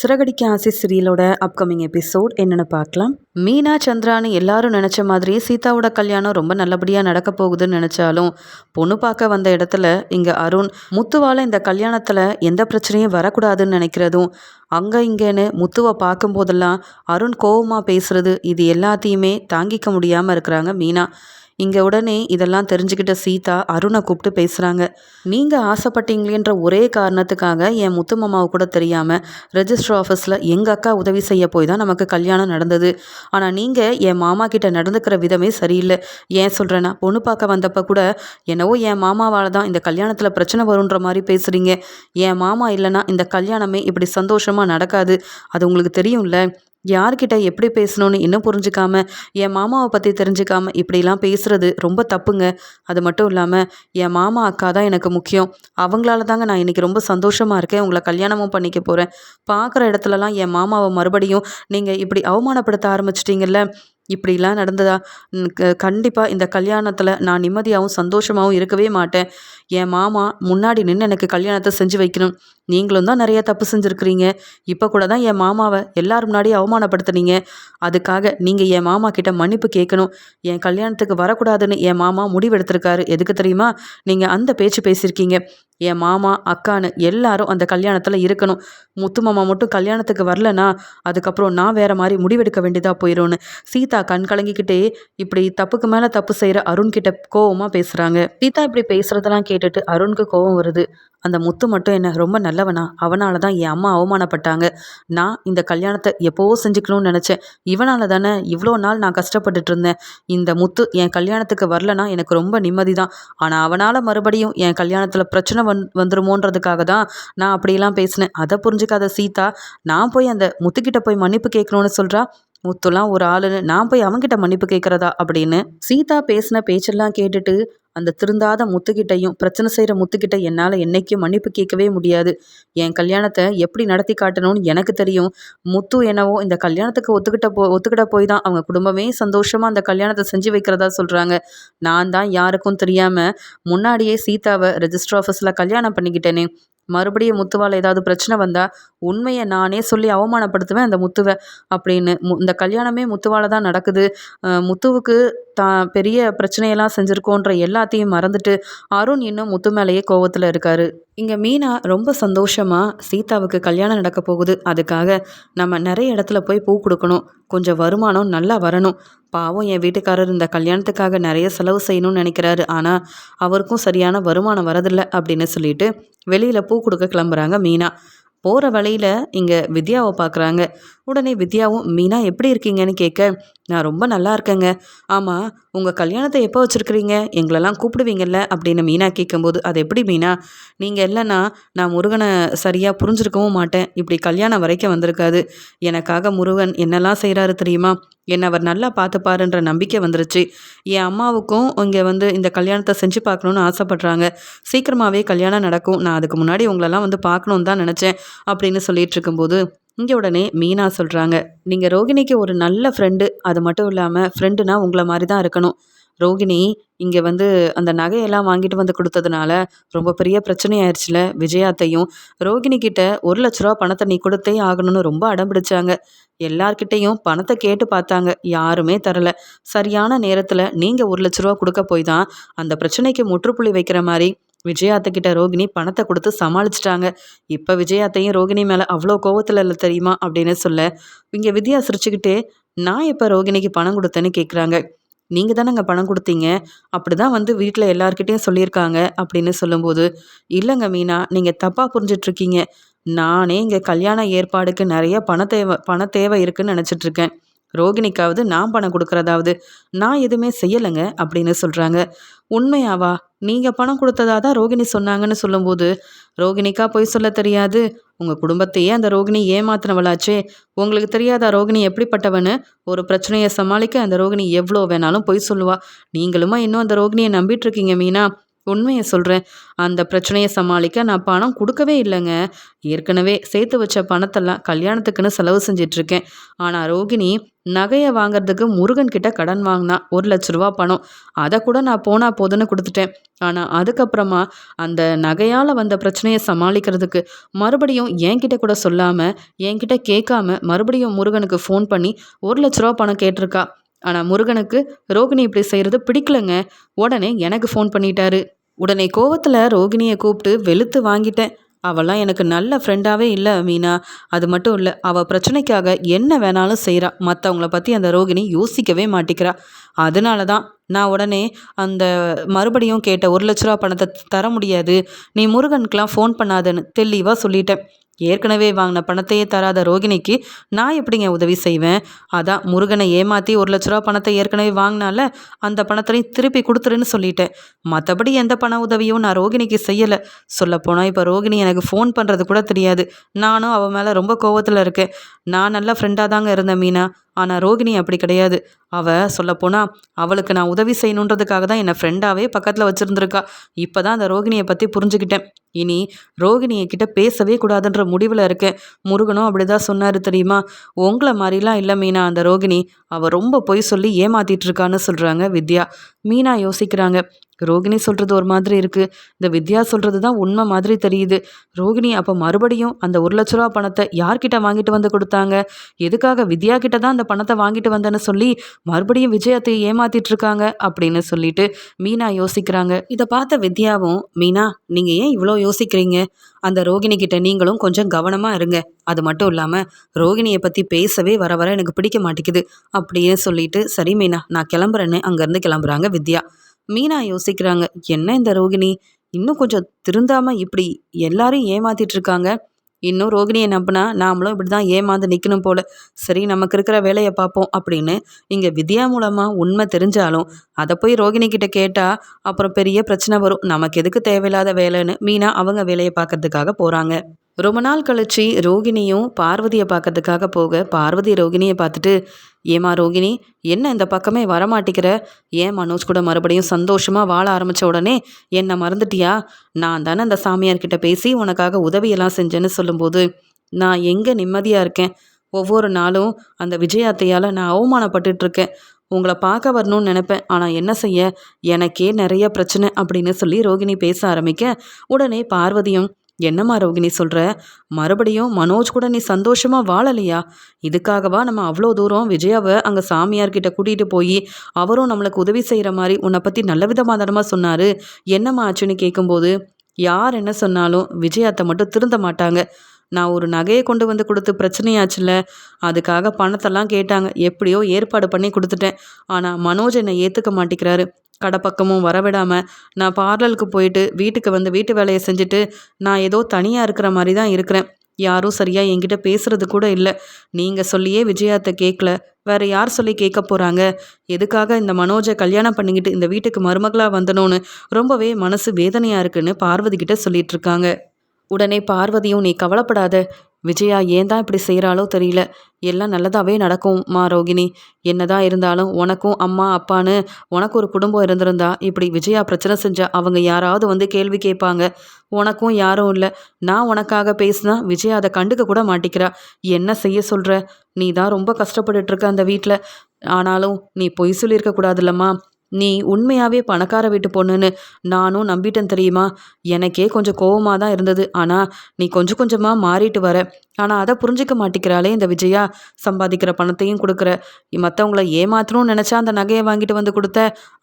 சிறகடிக்க ஆசை சீரியலோட upcoming episode என்னன்னு பார்க்கலாம். மீனா சந்திரான்னு எல்லாரும் நினச்ச மாதிரி சீதாவோட கல்யாணம் ரொம்ப நல்லபடியாக நடக்க போகுதுன்னு நினச்சாலும் பொண்ணு பார்க்க வந்த இடத்துல இங்கே அருண் முத்துவால் இந்த கல்யாணத்தில் எந்த பிரச்சனையும் வரக்கூடாதுன்னு நினைக்கிறதும் அங்கே இங்கேன்னு முத்துவை பார்க்கும்போதெல்லாம் அருண் கோவமாக பேசுறது இது எல்லாத்தையுமே தாங்கிக்க முடியாமல் இருக்கிறாங்க மீனா. இங்கே உடனே இதெல்லாம் தெரிஞ்சுக்கிட்ட சீதா அருணை கூப்பிட்டு பேசுகிறாங்க. நீங்கள் ஆசைப்பட்டீங்களேன்ற ஒரே காரணத்துக்காக என் முத்து மாமாவை கூட தெரியாமல் ரெஜிஸ்டர் ஆஃபீஸில் எங்கள் அக்கா உதவி செய்ய போய் தான் நமக்கு கல்யாணம் நடந்தது. ஆனால் நீங்கள் என் மாமா கிட்ட நடந்துக்கிற விதமே சரியில்லை. ஏன் சொல்கிறேன்னா பொண்ணு பார்க்க வந்தப்போ கூட என்னவோ என் மாமாவால் தான் இந்த கல்யாணத்தில் பிரச்சனை வருன்ற மாதிரி பேசுகிறீங்க. என் மாமா இல்லைன்னா இந்த கல்யாணமே இப்படி சந்தோஷமாக நடக்காது. அது உங்களுக்கு தெரியும்ல. யார்கிட்ட எப்படி பேசணும்னு இன்னும் புரிஞ்சுக்காம என் மாமாவை பற்றி தெரிஞ்சுக்காம இப்படிலாம் பேசுறது ரொம்ப தப்புங்க. அது மட்டும் இல்லாமல் என் மாமா அக்கா தான் எனக்கு முக்கியம். அவங்களால தாங்க நான் இன்றைக்கி ரொம்ப சந்தோஷமாக இருக்கேன். உங்களை கல்யாணமும் பண்ணிக்க போகிறேன். பார்க்குற இடத்துலலாம் என் மாமாவை மறுபடியும் நீங்கள் இப்படி அவமானப்படுத்த ஆரம்பிச்சிட்டிங்கல்ல. இப்படிலாம் நடந்ததா? கண்டிப்பாக இந்த கல்யாணத்தில் நான் நிம்மதியாகவும் சந்தோஷமாகவும் இருக்கவே மாட்டேன். என் மாமா முன்னாடி நின்று எனக்கு கல்யாணத்தை செஞ்சு வைக்கணும். நீங்களும் தான் நிறைய தப்பு செஞ்சுருக்கிறீங்க. இப்போ கூட தான் என் மாமாவை எல்லாரும் முன்னாடி அவமானப்படுத்துனீங்க. அதுக்காக நீங்கள் என் மாமா கிட்ட மன்னிப்பு கேட்கணும். என் கல்யாணத்துக்கு வரக்கூடாதுன்னு என் மாமா முடிவெடுத்திருக்காரு. எதுக்கு தெரியுமா? நீங்கள் அந்த பேச்சு பேசியிருக்கீங்க. என் மாமா அக்கான்னு எல்லாரும் அந்த கல்யாணத்தில் இருக்கணும். முத்து மாமா மட்டும் கல்யாணத்துக்கு வரலனா அதுக்கப்புறம் நான் வேற மாதிரி முடிவெடுக்க வேண்டியதாக போயிடும்னு சீதா கண் கலங்கிக்கிட்டே இப்படி தப்புக்கு மேலே தப்பு செய்கிற அருண் கிட்ட கோவமாக பேசுகிறாங்க. சீதா இப்படி பேசுகிறதெல்லாம் கேட்டுட்டு அருணுக்கு கோவம் வருது. அந்த முத்து மட்டும் என்ன ரொம்ப நல்லவனா? அவனால தான் என் அம்மா அவமானப்பட்டாங்க. நான் இந்த கல்யாணத்தை எப்போவோ செஞ்சுக்கணும்னு நினச்சேன். இவனால தானே இவ்வளோ நாள் நான் கஷ்டப்பட்டுட்டு இருந்தேன். இந்த முத்து என் கல்யாணத்துக்கு வரலனா எனக்கு ரொம்ப நிம்மதி தான். ஆனால் அவனால் மறுபடியும் என் கல்யாணத்தில் பிரச்சனை வந்துருமோன்றதுக்காக தான் நான் அப்படியெல்லாம் பேசினேன். அதை புரிஞ்சுக்காத சீதா நான் போய் அந்த முத்துக்கிட்ட போய் மன்னிப்பு கேட்கணும்னு சொல்கிறா. முத்துலாம் ஒரு ஆளுன்னு நான் போய் அவன்கிட்ட மன்னிப்பு கேட்குறதா அப்படின்னு சீதா பேசின பேச்செல்லாம் கேட்டுட்டு அந்த திருந்தாத முத்துக்கிட்டையும் பிரச்சனை செய்கிற முத்துக்கிட்ட என்னால் என்றைக்கும் மன்னிப்பு கேட்கவே முடியாது. என் கல்யாணத்தை எப்படி நடத்தி காட்டணும்னு எனக்கு தெரியும். முத்து என்னவோ இந்த கல்யாணத்துக்கு ஒத்துக்கிட்ட போய் தான் அவங்க குடும்பமே சந்தோஷமாக அந்த கல்யாணத்தை செஞ்சு வைக்கிறதா சொல்கிறாங்க. நான் தான் யாருக்கும் தெரியாமல் முன்னாடியே சீதாவை ரெஜிஸ்டர் ஆஃபீஸில் கல்யாணம் பண்ணிக்கிட்டேனே. மறுபடியும் முத்துவால் ஏதாவது பிரச்சனை வந்தால் உண்மையை நானே சொல்லி அவமானப்படுத்துவேன் அந்த முத்துவை அப்படின்னு. இந்த கல்யாணமே முத்துவால் தான் நடக்குது. முத்துவுக்கு தான் பெரிய பிரச்சனையெல்லாம் செஞ்சுருக்கோன்ற எல்லாத்தையும் மறந்துட்டு அருண் இன்னும் முத்து மேலேயே கோவத்தில் இருக்காரு. இங்கே மீனா ரொம்ப சந்தோஷமாக சீதாவுக்கு கல்யாணம் நடக்க போகுது. அதுக்காக நம்ம நிறைய இடத்துல போய் பூ கொடுக்கணும். கொஞ்சம் வருமானம் நல்லா வரணும். பாவம் என் வீட்டுக்காரர் இந்த கல்யாணத்துக்காக நிறைய செலவு செய்யணும்னு நினைக்கிறாரு. ஆனால் அவருக்கும் சரியான வருமானம் வரதில்லை அப்படின்னு சொல்லிட்டு வெளியில் பூ கொடுக்க கிளம்புறாங்க மீனா. போகிற வழியில் இங்கே வித்யாவை பார்க்குறாங்க. உடனே வித்யாவும் மீனா எப்படி இருக்கீங்கன்னு கேட்க, நான் ரொம்ப நல்லா இருக்கேங்க. ஆமாம், உங்கள் கல்யாணத்தை எப்போ வச்சுருக்கிறீங்க? எங்களெல்லாம் கூப்பிடுவீங்கல்ல அப்படின்னு மீனா கேட்கும்போது, அது எப்படி மீனா? நீங்கள் இல்லைன்னா நான் முருகனை சரியாக புரிஞ்சிருக்கவும் மாட்டேன். இப்படி கல்யாணம் வரைக்கும் வந்திருக்காது. எனக்காக முருகன் என்னெல்லாம் செய்கிறாரு தெரியுமா? என்னை அவர் நல்லா பார்த்துப்பாருன்ற நம்பிக்கை வந்துருச்சு. என் அம்மாவுக்கும் இங்கே இந்த கல்யாணத்தை செஞ்சு பார்க்கணுன்னு ஆசைப்பட்றாங்க. சீக்கிரமாகவே கல்யாணம் நடக்கும். நான் அதுக்கு முன்னாடி உங்களெல்லாம் பார்க்கணுன்னு தான் நினச்சேன் அப்படின்னு சொல்லிட்டு இருக்கும்போது இங்கே உடனே மீனா சொல்கிறாங்க, நீங்கள் ரோகிணிக்கு ஒரு நல்ல ஃப்ரெண்டு. அது மட்டும் இல்லாமல் ஃப்ரெண்டுனா உங்களை மாதிரி தான் இருக்கணும். ரோகிணி இங்கே அந்த நகையெல்லாம் வாங்கிட்டு வந்து கொடுத்ததுனால ரொம்ப பெரிய பிரச்சனையாயிருச்சுல. விஜயாத்தையும் ரோகிணி கிட்ட 1,00,000 ரூபா பணத்தை நீ கொடுத்தே ஆகணும்னு ரொம்ப அடம் பிடிச்சாங்க. எல்லார்கிட்டையும் பணத்தை கேட்டு பார்த்தாங்க, யாருமே தரலை. சரியான நேரத்தில் நீங்கள் 1,00,000 ரூபா கொடுக்க போய் தான் அந்த பிரச்சனைக்கு முற்றுப்புள்ளி வைக்கிற மாதிரி விஜயாத்தக்கிட்ட ரோகிணி பணத்தை கொடுத்து சமாளிச்சிட்டாங்க. இப்போ விஜயாத்தையும் ரோகிணி மேலே அவ்வளோ கோவத்தில் இல்லை தெரியுமா அப்படின்னு சொல்ல, இங்கே வித்யா சிரிச்சுக்கிட்டே, நான் எப்போ ரோகிணிக்கு பணம் கொடுத்தேன்னு கேட்குறாங்க. நீங்கள் தானேங்க பணம் கொடுத்தீங்க. அப்படி தான் வீட்டில் எல்லார்கிட்டையும் சொல்லியிருக்காங்க அப்படின்னு சொல்லும்போது, இல்லைங்க மீனா, நீங்கள் தப்பாக புரிஞ்சிட்ருக்கீங்க. நானே இங்கே கல்யாண ஏற்பாடுக்கு நிறைய பண தேவை இருக்குன்னு நினச்சிட்ருக்கேன். ரோகிணிக்காவது நான் பணம் கொடுக்குறதாவது நான் எதுவுமே செய்யலைங்க அப்படின்னு சொல்கிறாங்க. உண்மையாவா? நீங்கள் பணம் கொடுத்ததா தான் ரோகிணி சொன்னாங்கன்னு சொல்லும்போது, ரோகிணிக்கா பொய் சொல்ல தெரியாது? உங்கள் குடும்பத்தையே அந்த ரோகிணி ஏமாத்தினவளாச்சே. உங்களுக்கு தெரியாதா ரோகிணி எப்படிப்பட்டவன்னு? ஒரு பிரச்சனையை சமாளிக்க அந்த ரோகிணி எவ்வளோ வேணாலும் பொய் சொல்லுவா. நீங்களுமா இன்னும் அந்த ரோகிணியை நம்பிட்டுருக்கீங்க மீனா? உண்மைய சொல்றேன். அந்த பிரச்சனைய சமாளிக்க நான் பணம் குடுக்கவே இல்லங்க. ஏற்கனவே சேர்த்து வச்ச பணத்தெல்லாம் கல்யாணத்துக்குன்னு செலவு செஞ்சுட்ருக்கேன். ஆனா ரோகிணி நகைய வாங்குறதுக்கு முருகன் கிட்ட கடன் வாங்குனா. ரூ. 1,00,000 பணம். அத கூட நான் போனா போதுன்னு குடுத்துட்டேன். ஆனா அதுக்கப்புறமா அந்த நகையால வந்த பிரச்சனைய சமாளிக்கிறதுக்கு மறுபடியும் என்கிட்ட கூட சொல்லாம, என்கிட்ட கேட்காம மறுபடியும் முருகனுக்கு ஃபோன் பண்ணி ரூ. 1,00,000 பணம் கேட்டிருக்கா. ஆனா முருகனுக்கு ரோகிணி இப்படி செய்றது பிடிக்கலங்க. உடனே எனக்கு ஃபோன் பண்ணிட்டாரு. உடனே கோவத்துல ரோகிணிய கூப்பிட்டு வெளுத்து வாங்கிட்டேன். அவளாம் எனக்கு நல்ல ஃப்ரெண்டாவே இல்ல மீனா. அது மட்டும் இல்ல, அவ பிரச்சனைக்காக என்ன வேணாலும் செய்றா. மத்தவங்கள பத்தி அந்த ரோகிணி யோசிக்கவே மாட்டிக்கிறா. அதனால தான் நான் உடனே அந்த மறுபடியும் கேட்ட ரூ. 1,00,000 பணத்த தர முடியாது. நீ முருகனுக்குலாம் ஃபோன் பண்ணாதன்னு தெளிவா சொல்லிட்டேன். ஏற்கனவே வாங்கின பணத்தையே தராத ரோகிணிக்கு நான் எப்படிங்க உதவி செய்வேன்? அதான் முருகனை ஏமாத்தி ரூ. 1,00,000 பணத்தை ஏற்கனவே வாங்கினால அந்த பணத்தையும் திருப்பி கொடுத்துருன்னு சொல்லிட்டேன். மற்றபடி எந்த பண உதவியும் நான் ரோகிணிக்கு செய்யலை. சொல்லப்போனால் இப்போ ரோகிணி எனக்கு ஃபோன் பண்ணுறது கூட தெரியாது. நானும் அவள் மேலே ரொம்ப கோவத்தில் இருக்கேன். நான் நல்ல ஃப்ரெண்டாக தாங்க இருந்தேன் மீனா. ஆனால் ரோகிணி அப்படி கிடையாது. அவள் சொல்லப்போனால் அவளுக்கு நான் உதவி செய்யணுன்றதுக்காக தான் என்னை ஃப்ரெண்டாகவே பக்கத்தில் வச்சுருந்துருக்கா. இப்போ தான் அந்த ரோகிணியை பற்றி புரிஞ்சுக்கிட்டேன். இனி ரோகிணியை கிட்ட பேசவே கூடாதுன்ற முடிவில் இருக்கேன். முருகனும் அப்படிதான் சொன்னார் தெரியுமா? உங்களை மாதிரிலாம் இல்லை மீனா அந்த ரோகிணி. அவள் ரொம்ப பொய் சொல்லி ஏமாத்திட்டு இருக்கான்னு சொல்கிறாங்க வித்யா. மீனா யோசிக்கிறாங்க. ரோகிணி சொல்கிறது ஒரு மாதிரி இருக்குது. இந்த வித்யா சொல்கிறது தான் உண்மை மாதிரி தெரியுது. ரோகிணி அப்போ மறுபடியும் அந்த ரூ. 1,00,000 பணத்தை யார்கிட்ட வாங்கிட்டு வந்து கொடுத்தாங்க? எதுக்காக வித்யா கிட்ட தான் அந்த பணத்தை வாங்கிட்டு வந்தேன்னு சொல்லி மறுபடியும் விஜயத்தை ஏமாத்திட்டு இருக்காங்க அப்படின்னு சொல்லிட்டு மீனா யோசிக்கிறாங்க. இதை பார்த்த வித்யாவும், மீனா நீங்கள் ஏன் இவ்வளோ யோசிக்கிறீங்க? அந்த ரோகிணி கிட்ட நீங்களும் கொஞ்சம் கவனமாக இருங்க. அது மட்டும் இல்லாமல் ரோகிணியை பற்றி பேசவே வர வர எனக்கு பிடிக்க மாட்டேங்குது அப்படின்னு சொல்லிட்டு, சரி மீனா நான் கிளம்புறேன்னு அங்கேருந்து கிளம்புறாங்க வித்யா. மீனா யோசிக்கிறாங்க, என்ன இந்த ரோகிணி இன்னும் கொஞ்சம் திருந்தாம இப்படி எல்லாரும் ஏமாத்திட்டு இருக்காங்க. இன்னும் ரோகிணியை நம்பினா நாமளும் இப்படி தான் ஏமாந்து நிற்கணும் போல. சரி நமக்கு இருக்கிற வேலையை பார்ப்போம் அப்படின்னு இங்கே வித்யா மூலமாக உண்மை தெரிஞ்சாலும் அதை போய் ரோகிணி கிட்ட கேட்டால் அப்புறம் பெரிய பிரச்சனை வரும். நமக்கு எதுக்கு தேவையில்லாத வேலைன்னு மீனா அவங்க வேலையை பார்க்கறதுக்காக போகிறாங்க. ரொம்ப நாள் கழிச்சு ரோகிணியும் பார்வதியை பார்க்கறதுக்காக போக, பார்வதி ரோகிணியை பார்த்துட்டு, ஏமா ரோகிணி என்ன இந்த பக்கமே வரமாட்டிக்கிற? ஏன் மனோஜ் கூட மறுபடியும் சந்தோஷமாக வாழ ஆரம்பித்த உடனே என்னை மறந்துட்டியா? நான் தானே அந்த சாமியார்கிட்ட பேசி உனக்காக உதவியெல்லாம் செஞ்சேன்னு சொல்லும்போது நான் எங்கே நிம்மதியாக இருக்கேன்? ஒவ்வொரு நாளும் அந்த விஜயாத்தையால் நான் அவமானப்பட்டுட்டு இருக்கேன். உங்களை பார்க்க வரணும்னு நினைப்பேன். ஆனால் என்ன செய்ய, எனக்கே நிறைய பிரச்சனை அப்படின்னு சொல்லி ரோகிணி பேச ஆரம்பிக்க, உடனே பார்வதியும், என்னம்மா ரோகிணி சொல்கிற? மறுபடியும் மனோஜ் கூட நீ சந்தோஷமாக வாழலையா? இதுக்காகவா நம்ம அவ்வளோ தூரம் விஜயாவை அங்கே சாமியார்கிட்ட கூட்டிகிட்டு போய் அவரும் நம்மளுக்கு உதவி செய்கிற மாதிரி உன்னை பற்றி நல்ல விதமாக தானமா சொன்னார். என்னம்மா ஆச்சுன்னு கேட்கும்போது, யார் என்ன சொன்னாலும் விஜயாத்தை மட்டும் திருந்த மாட்டாங்க. நான் ஒரு நகையை கொண்டு வந்து கொடுத்து பிரச்சனையாச்சுல்ல, அதுக்காக பணத்தெல்லாம் கேட்டாங்க. எப்படியோ ஏற்பாடு பண்ணி கொடுத்துட்டேன். ஆனால் மனோஜ் என்னை ஏற்றுக்க மாட்டேங்கிறாரு. கடை பக்கமும் வரவிடாமல் நான் பார்லருக்கு போயிட்டு வீட்டுக்கு வந்து வீட்டு வேலையை செஞ்சுட்டு நான் ஏதோ தனியாக இருக்கிற மாதிரி தான் இருக்கிறேன். யாரும் சரியாக என்கிட்ட பேசுறது கூட இல்லை. நீங்கள் சொல்லியே விஜயாத்தை கேட்கல, வேற யார் சொல்லி கேட்க போகிறாங்க? எதுக்காக இந்த மனோஜை கல்யாணம் பண்ணிக்கிட்டு இந்த வீட்டுக்கு மருமகளாக வந்தனோன்னு ரொம்பவே மனசு வேதனையாக இருக்குன்னு பார்வதி கிட்ட சொல்லிட்டு இருக்காங்க. உடனே பார்வதியும், நீ கவலைப்படாத. விஜயா ஏன் தான் இப்படி செய்கிறாளோ தெரியல. எல்லாம் நல்லதாகவே நடக்கும்மா ரோகிணி. என்னதான் இருந்தாலும் உனக்கும் அம்மா அப்பான்னு உனக்கு ஒரு குடும்பம் இருந்திருந்தா இப்படி விஜயா பிரச்சனை செஞ்சா அவங்க யாராவது வந்து கேள்வி கேட்பாங்க. உனக்கும் யாரும் இல்லை. நான் உனக்காக பேசினா விஜயா அதை கண்டுக்க கூட மாட்டிக்கிறா. என்ன செய்ய சொல்கிற? நீ தான் ரொம்ப கஷ்டப்பட்டுட்டு இருக்க அந்த வீட்டில். ஆனாலும் நீ பொய் சொல்லியிருக்க கூடாதுல்லம்மா. நீ உண்மையாகவே பணக்கார வீட்டு பொண்ணுன்னு நானும் நம்பிட்டேன் தெரியுமா? எனக்கே கொஞ்சம் கோவமாக தான் இருந்தது. ஆனால் நீ கொஞ்சம் கொஞ்சமாக மாறிட்டு வர. ஆனால் அதை புரிஞ்சிக்க மாட்டேங்கிறாளே இந்த விஜயா. சம்பாதிக்கிற பணத்தையும் கொடுக்குற, மற்றவங்கள ஏமாற்றணும்னு நினச்சா அந்த நகையை வாங்கிட்டு வந்து கொடுத்த,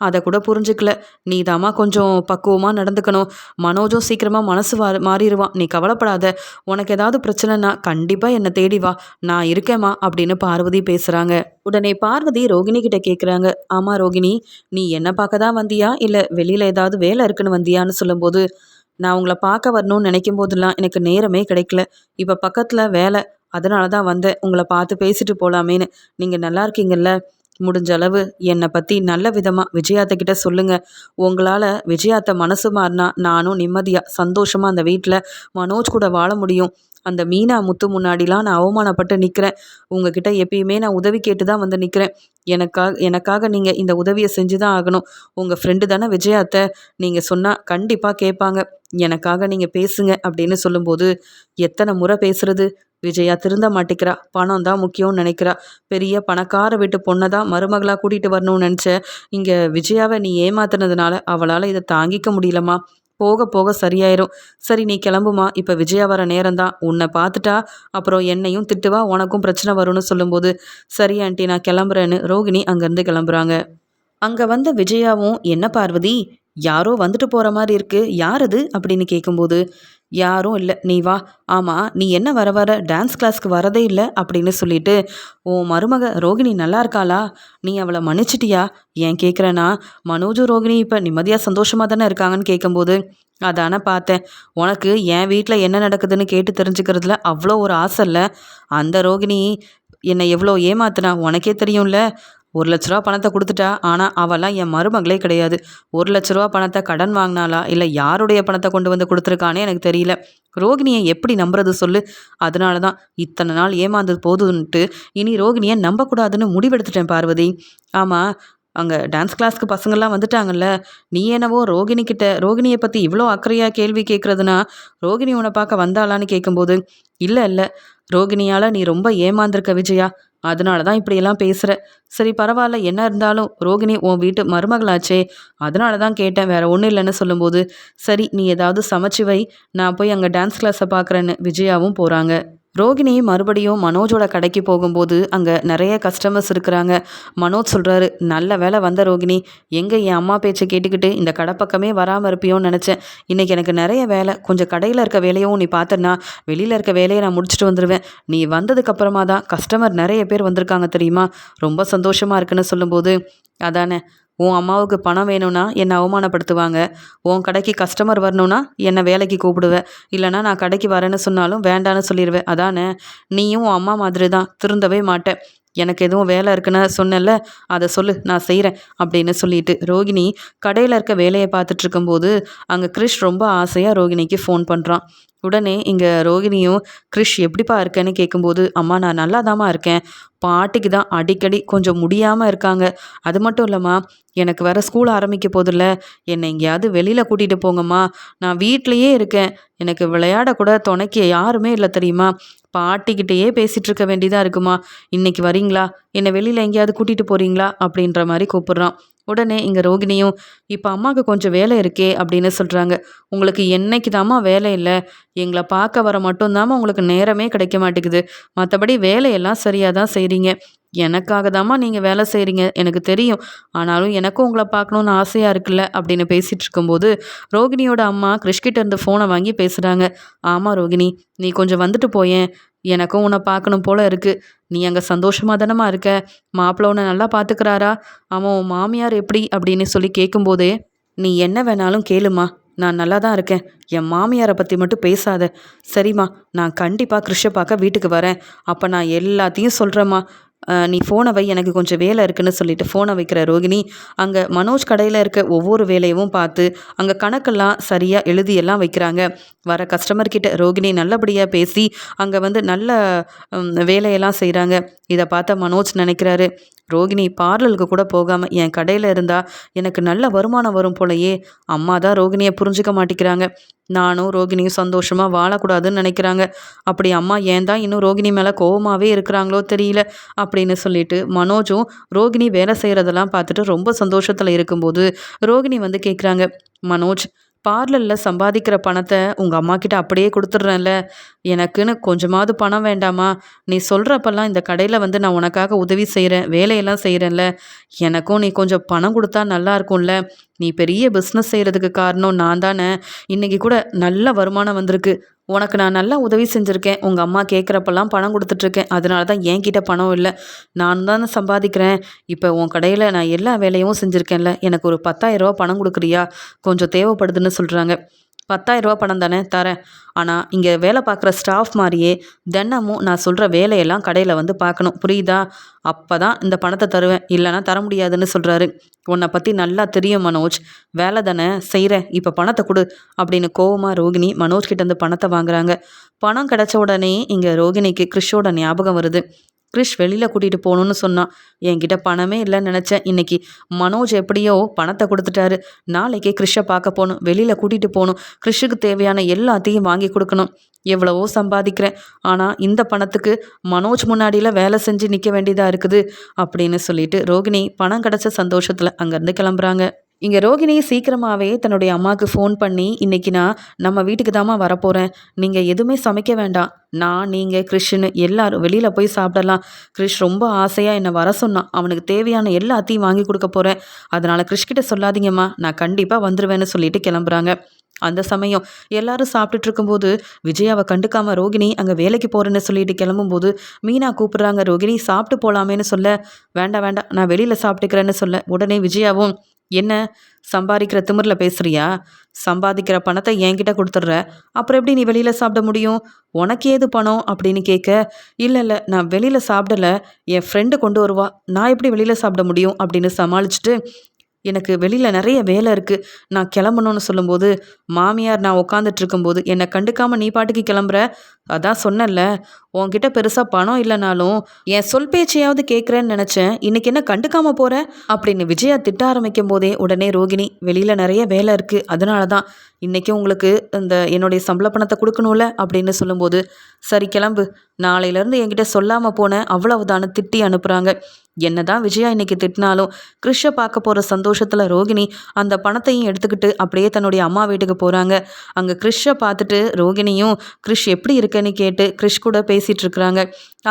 அதை கூட புரிஞ்சிக்கல. நீ தாம்மா கொஞ்சம் பக்குவமாக நடந்துக்கணும். மனோஜும் சீக்கிரமாக மனசு மாறிடுவான். நீ கவலைப்படாத. உனக்கு ஏதாவது பிரச்சனைனா கண்டிப்பாக என்னை தேடி வா, நான் இருக்கேம்மா அப்படின்னு பார்வதி பேசுகிறாங்க. உடனே பார்வதி ரோகிணி கிட்ட கேட்குறாங்க, ஆமாம் ரோகிணி, நீ என்ன பார்க்க தான் வந்தியா இல்லை வெளியில் ஏதாவது வேலை இருக்குன்னு வந்தியான்னு சொல்லும்போது, நான் உங்களை பார்க்க வரணும்னு நினைக்கும் போதெல்லாம் எனக்கு நேரமே கிடைக்கல. இப்போ பக்கத்தில் வேலை, அதனால தான் வந்தேன். உங்களை பார்த்து பேசிட்டு போகலாமேன்னு. நீங்கள் நல்லா இருக்கீங்கல்ல? முடிஞ்ச அளவு என்னை பற்றி நல்ல விதமாக விஜயாத்த சொல்லுங்கள். உங்களால் விஜயாத்த மனசு மாறினா நானும் நிம்மதியாக சந்தோஷமாக அந்த வீட்டில் மனோஜ் கூட வாழ முடியும். அந்த மீனா முத்து முன்னாடிலாம் நான் அவமானப்பட்டு நிற்கிறேன். உங்ககிட்ட எப்பயுமே நான் உதவி கேட்டு தான் வந்து நிற்கிறேன். எனக்காக நீங்கள் இந்த உதவியை செஞ்சு தான் ஆகணும். உங்கள் ஃப்ரெண்டு தானே விஜயாத்த, நீங்கள் சொன்னால் கண்டிப்பாக கேட்பாங்க. எனக்காக நீங்கள் பேசுங்க அப்படின்னு சொல்லும்போது, எத்தனை முறை பேசுறது? விஜயா திருந்த மாட்டேங்கிறா. பணம் தான் முக்கியம்னு நினைக்கிறா. பெரிய பணக்கார வீட்டு பொண்ணை தான் மருமகளாக கூட்டிகிட்டு வரணும்னு நினச்ச. இங்கே விஜயாவை நீ ஏமாத்தினதுனால அவளால் இதை தாங்கிக்க முடியலம்மா. போக போக சரியாயிரும். சரி நீ கிளம்புமா, இப்போ விஜயா வர நேரம்தான். உன்னை பார்த்துட்டா அப்புறம் என்னையும் திட்டுவா, உனக்கும் பிரச்சனை வரும்னு சொல்லும்போது, சரி ஆண்டி நான் கிளம்புறேன்னு ரோகிணி அங்கேருந்து கிளம்புறாங்க. அங்கே வந்த விஜயாவும், என்ன பார்வதி, யாரோ வந்துட்டு போகிற மாதிரி இருக்கு, யார் அது அப்படின்னு கேட்கும்போது, யாரும் இல்லை, நீ வா. ஆமாம், நீ என்ன வர வர டான்ஸ் கிளாஸ்க்கு வரதே இல்லை அப்படின்னு சொல்லிட்டு, உன் மருமக ரோகிணி நல்லா இருக்காளா, நீ அவளை மன்னிச்சிட்டியா? ஏன் கேட்குறேன்னா, மனோஜும் ரோகிணி இப்போ நிம்மதியாக சந்தோஷமாக தானே இருக்காங்கன்னு கேட்கும்போது, அதானே பார்த்தேன். உனக்கு என் வீட்டில் என்ன நடக்குதுன்னு கேட்டு தெரிஞ்சுக்கிறதுல அவ்வளோ ஒரு ஆசை இல்லை. அந்த ரோகிணி என்னை எவ்வளோ ஏமாத்துனா உனக்கே தெரியும்ல. 1,00,000 பணத்தை கொடுத்துட்டா. ஆனால் அவெல்லாம் என் மருமகளே கிடையாது. 1,00,000 பணத்தை கடன் வாங்கினாளா இல்லை யாருடைய பணத்தை கொண்டு வந்து கொடுத்துருக்கானே எனக்கு தெரியல. ரோகிணியை எப்படி நம்புறது சொல்லு? அதனால தான் இத்தனை நாள் ஏமாந்தது போதுன்ட்டு இனி ரோகிணியை நம்பக்கூடாதுன்னு முடிவெடுத்துட்டேன் பார்வதி. ஆமாம், அங்கே டான்ஸ் கிளாஸ்க்கு பசங்கள்லாம் வந்துட்டாங்கல்ல. நீ என்னவோ ரோகிணியை பற்றி இவ்வளோ அக்கறையாக கேள்வி கேட்குறதுனா, ரோகிணி உன்னை பார்க்க வந்தாளான்னு கேட்கும்போது, இல்லை இல்லை, ரோகிணியால் நீ ரொம்ப ஏமாந்திருக்க விஜயா. அதனால தான் இப்படியெல்லாம் பேசுகிற. சரி பரவாயில்ல, என்ன இருந்தாலும் ரோகிணி உன் வீட்டு மருமகளாச்சே, அதனால தான் கேட்டேன், வேற ஒன்றும் இல்லைன்னு சொல்லும்போது, சரி நீ ஏதாவது சமைச்சு வை, நான் போய் அங்கே டான்ஸ் கிளாஸை பார்க்குறேன்னு விஜயாவும் போகிறாங்க. ரோகிணி மறுபடியும் மனோஜோட கடைக்கு போகும்போது அங்கே நிறைய கஸ்டமர்ஸ் இருக்கிறாங்க. மனோஜ் சொல்கிறாரு, நல்ல வேலை வந்த ரோகிணி, எங்கே என் அம்மா பேச்சை கேட்டுக்கிட்டு இந்த கடை பக்கமே வராமல் இருப்பியோன்னு நினச்சேன். இன்றைக்கி எனக்கு நிறைய வேலை, கொஞ்சம் கடையில் இருக்க வேலையும் நீ பார்த்தன்னா வெளியில் இருக்க வேலையை நான் முடிச்சுட்டு வந்துடுவேன். நீ வந்ததுக்கப்புறமா தான் கஸ்டமர் நிறைய பேர் வந்திருக்காங்க தெரியுமா, ரொம்ப சந்தோஷமாக இருக்குன்னு சொல்லும்போது, அதானே உன் அம்மாவுக்கு பணம் வேணும்னா என்னை அவமானப்படுத்துவாங்க, உன் கடைக்கு கஸ்டமர் வரணும்னா என்னை வேலைக்கு கூப்பிடுவேன், இல்லைனா நான் கடைக்கு வரேன்னு சொன்னாலும் வேண்டான்னு சொல்லிடுவேன். அதானே, நீயும் உன் அம்மா மாதிரி தான், திருந்தவே மாட்டேன். எனக்கு எதுவும் வேலை இருக்குன்னு சொன்னேன்ல, அதை சொல்லு, நான் செய்கிறேன் அப்படின்னு சொல்லிட்டு ரோகிணி கடையில் இருக்க வேலையை பார்த்துட்டு இருக்கும்போது அங்கே கிரிஷ் ரொம்ப ஆசையாக ரோகிணிக்கு ஃபோன் பண்ணுறான். உடனே இங்கே ரோகிணியும், கிரிஷ் எப்படிப்பா இருக்கேன்னு கேட்கும்போது, அம்மா நான் நல்லாதாம்மா இருக்கேன். பாட்டிக்கு தான் அடிக்கடி கொஞ்சம் முடியாமல் இருக்காங்க. அது மட்டும் இல்லைம்மா, எனக்கு வேறு ஸ்கூல் ஆரம்பிக்க போதில்ல, என்னை எங்கேயாவது வெளியில் கூட்டிகிட்டு போங்கம்மா. நான் வீட்லேயே இருக்கேன், எனக்கு விளையாட கூட துணைக்கு யாருமே இல்லை தெரியுமா. பாட்டிக்கிட்டேயே பேசிகிட்டு இருக்க வேண்டியதாக இருக்குமா. இன்னைக்கு வரீங்களா, என்னை வெளியில் எங்கேயாவது கூட்டிகிட்டு போகிறீங்களா அப்படின்ற மாதிரி கூப்பிட்றான். உடனே இங்கே ரோகிணியும், இப்போ அம்மாவுக்கு கொஞ்சம் வேலை இருக்கே அப்படின்னு சொல்கிறாங்க. உங்களுக்கு என்னைக்கு தாம்மா வேலை இல்லை, எங்களை பார்க்க வர மட்டும்தாம்மா உங்களுக்கு நேரமே கிடைக்க மாட்டேங்குது. மற்றபடி வேலையெல்லாம் சரியாக தான் செய்கிறீங்க. எனக்காக தாம்மா நீங்கள் வேலை செய்கிறீங்க எனக்கு தெரியும். ஆனாலும் எனக்கும் உங்களை பார்க்கணுன்னு ஆசையாக இருக்குல்ல அப்படின்னு பேசிகிட்டு இருக்கும்போது ரோகிணியோட அம்மா கிறிஷ்கிட்ட இருந்து ஃபோனை வாங்கி பேசுகிறாங்க. ஆமாம் ரோகிணி, நீ கொஞ்சம் வந்துட்டு போயேன், எனக்கும் உன்னை பார்க்கணும் போல இருக்குது. நீ அங்கே சந்தோஷமாக தானம்மா இருக்க, மாப்பிள்ளை உன்னை நல்லா பார்த்துக்கிறாரா, அவன் உன் மாமியார் எப்படி அப்படின்னு சொல்லி கேட்கும்போதே, நீ என்ன வேணாலும் கேளுமா, நான் நல்லா தான் இருக்கேன், என் மாமியாரை பற்றி மட்டும் பேசாத. சரிம்மா, நான் கண்டிப்பாக கிறிஷை பார்க்க வீட்டுக்கு வரேன், அப்போ நான் எல்லாத்தையும் சொல்கிறேம்மா. நீ ஃபோனை வை, எனக்கு கொஞ்சம் வேலை இருக்குன்னு சொல்லிட்டு ஃபோனை வைக்கிற ரோகிணி அங்கே மனோஜ் கடையில் இருக்க ஒவ்வொரு வேலையும் பார்த்து அங்கே கணக்கெல்லாம் சரியாக எழுதியெல்லாம் வைக்கிறாங்க. வர கஸ்டமர்கிட்ட ரோகிணி நல்லபடியாக பேசி அங்கே வந்து நல்ல வேலையெல்லாம் செய்கிறாங்க. இதை பார்த்த மனோஜ் நினைக்கிறாரு, ரோகிணி பார்லருக்கு கூட போகாமல் என் கடையில் இருந்தால் எனக்கு நல்ல வருமானம் வரும் போலையே. அம்மா தான் ரோகிணியை புரிஞ்சுக்க மாட்டேங்கிறாங்க. நானும் ரோகிணியும் சந்தோஷமாக வாழக்கூடாதுன்னு நினைக்கிறாங்க. அப்படி அம்மா ஏன் தான் இன்னும் ரோகிணி மேலே கோவமாகவே இருக்கிறாங்களோ தெரியல அப்படின்னு சொல்லிட்டு மனோஜும் ரோகிணி வேலை செய்கிறதெல்லாம் பார்த்துட்டு ரொம்ப சந்தோஷத்தில் இருக்கும்போது ரோகிணி வந்து கேட்குறாங்க, மனோஜ், பார்லரில் சம்பாதிக்கிற பணத்தை உங்கள் அம்மா கிட்ட அப்படியே கொடுத்துட்றேன்ல, எனக்குன்னு கொஞ்சமாவது பணம் வேண்டாமா? நீ சொல்கிறப்பெல்லாம் இந்த கடையில் வந்து நான் உனக்காக உதவி செய்கிறேன், வேலையெல்லாம் செய்கிறேன்ல, எனக்கும் நீ கொஞ்சம் பணம் கொடுத்தா நல்லா இருக்கும்ல. நீ பெரிய பிஸ்னஸ் செய்கிறதுக்கு காரணம் நான் தானே. இன்றைக்கி கூட நல்ல வருமானம் வந்திருக்கு. உனக்கு நான் நல்லா உதவி செஞ்சுருக்கேன், உங்கள் அம்மா கேட்குறப்பெல்லாம் பணம் கொடுத்துட்ருக்கேன். அதனால தான் என்கிட்ட பணம் இல்லை, நான் தானே சம்பாதிக்கிறேன். இப்போ உன் கடையில் நான் எல்லா வேலையும் செஞ்சுருக்கேன்ல, எனக்கு ஒரு 10,000 ரூபா பணம் கொடுக்குறியா, கொஞ்சம் தேவைப்படுதுன்னு சொல்கிறாங்க. ரூ. 10,000 பணம் தானே தரேன். ஆனால் இங்கே வேலை பார்க்குற ஸ்டாஃப் மாதிரியே தினமும் நான் சொல்கிற வேலையெல்லாம் கடையில் வந்து பார்க்கணும், புரியுதா? அப்போ தான் இந்த பணத்தை தருவேன், இல்லைன்னா தர முடியாதுன்னு சொல்கிறாரு. உன்னை பற்றி நல்லா தெரியும் மனோஜ், வேலை தானே செய்கிறேன், இப்போ பணத்தை கொடு அப்படின்னு கோவமாக ரோகிணி மனோஜ் கிட்டேருந்து பணத்தை வாங்குறாங்க. பணம் கிடைச்ச உடனே இங்கே ரோகிணிக்கு கிறிஷோட ஞாபகம் வருது. கிறிஷ் வெளியில் கூட்டிகிட்டு போகணுன்னு சொன்னான். என்கிட்ட பணமே இல்லைன்னு நினச்சேன். இன்னைக்கு மனோஜ் எப்படியோ பணத்தை கொடுத்துட்டாரு. நாளைக்கே கிறிஷை பார்க்க போகணும், வெளியில் கூட்டிகிட்டு போகணும், கிறிஷுக்கு தேவையான எல்லாத்தையும் வாங்கி கொடுக்கணும். எவ்வளவோ சம்பாதிக்கிறேன், ஆனால் இந்த பணத்துக்கு மனோஜ் முன்னாடியில் வேலை செஞ்சு நிற்க வேண்டியதாக இருக்குது அப்படின்னு சொல்லிட்டு ரோகிணி பணம் கிடச்ச சந்தோஷத்தில் அங்கேருந்து கிளம்புறாங்க. இங்கே ரோகிணி சீக்கிரமாகவே தன்னுடைய அம்மாவுக்கு ஃபோன் பண்ணி, இன்றைக்கி நான் நம்ம வீட்டுக்கு தாம்மா வரப்போகிறேன், நீங்கள் எதுவுமே சமைக்க வேண்டாம், நான் நீங்கள் கிறிஷ்னு எல்லாரும் வெளியில் போய் சாப்பிடலாம். கிறிஷ் ரொம்ப ஆசையாக என்னை வர சொன்னான், அவனுக்கு தேவையான எல்லாத்தையும் வாங்கி கொடுக்க போகிறேன், அதனால் கிறிஷ்கிட்ட சொல்லாதீங்கம்மா, நான் கண்டிப்பாக வந்துடுவேன்னு சொல்லிட்டு கிளம்புறாங்க. அந்த சமயம் எல்லாரும் சாப்பிட்டுட்டு இருக்கும்போது விஜயாவை கண்டுக்காம ரோகிணி அங்கே வேலைக்கு போகிறேன்னு சொல்லிட்டு கிளம்பும்போது மீனா கூப்பிடுறாங்க. ரோகிணி சாப்பிட்டு போகலாமேன்னு சொல்ல, வேண்டாம் வேண்டாம் நான் வெளியில் சாப்பிட்டுக்கிறேன்னு சொல்ல, உடனே விஜயாவும், என்ன சம்பாதிக்கிற திமிரில் பேசுறியா? சம்பாதிக்கிற பணத்தை என்கிட்ட கொடுத்துட்ற, அப்புறம் எப்படி நீ வெளியில் சாப்பிட முடியும்? உனக்கு ஏது பணம் அப்படின்னு கேட்க, இல்லை இல்லை நான் வெளியில் சாப்பிடலை, என் ஃப்ரெண்டு கொண்டு வருவா, நான் எப்படி வெளியில் சாப்பிட முடியும் அப்படின்னு சமாளிச்சுட்டு, எனக்கு வெளியில் நிறைய வேலை இருக்குது, நான் கிளம்பணும்னு சொல்லும்போது, மாமியார் நான் உட்காந்துட்டு இருக்கும்போது என்னை கண்டுக்காமல் நீ பாட்டுக்கு கிளம்புற, அதான் சொன்னேன்ல உன்கிட்ட பெருசாக பணம் இல்லைனாலும் என் சொல் பேச்சையாவது கேட்குறேன்னு நினச்சேன், இன்னைக்கு என்ன கண்டுக்காமல் போகிற அப்படின்னு விஜயா திட்ட ஆரம்பிக்கும் போதே உடனே ரோகிணி, வெளியில் நிறைய வேலை இருக்குது, அதனால தான் இன்றைக்கி உங்களுக்கு இந்த என்னுடைய சம்பள பணத்தை கொடுக்கணும்ல அப்படின்னு சொல்லும்போது, சரி கிளம்பு, நாளையிலேருந்து என்கிட்ட சொல்லாமல் போனேன் அவ்வளவுதானு திட்டி அனுப்புகிறாங்க. என்னதான் விஜயா இன்னைக்கு திட்டினாலும் கிறிஷை பார்க்க போகிற சந்தோஷத்தில் ரோகிணி அந்த பணத்தையும் எடுத்துக்கிட்டு அப்படியே தன்னுடைய அம்மா வீட்டுக்கு போகிறாங்க. அங்கே கிறிஷை பார்த்துட்டு ரோகிணியும், கிறிஷ் எப்படி இருக்கேன்னு கேட்டு கிறிஷ் கூட பேசிகிட்டு இருக்கிறாங்க.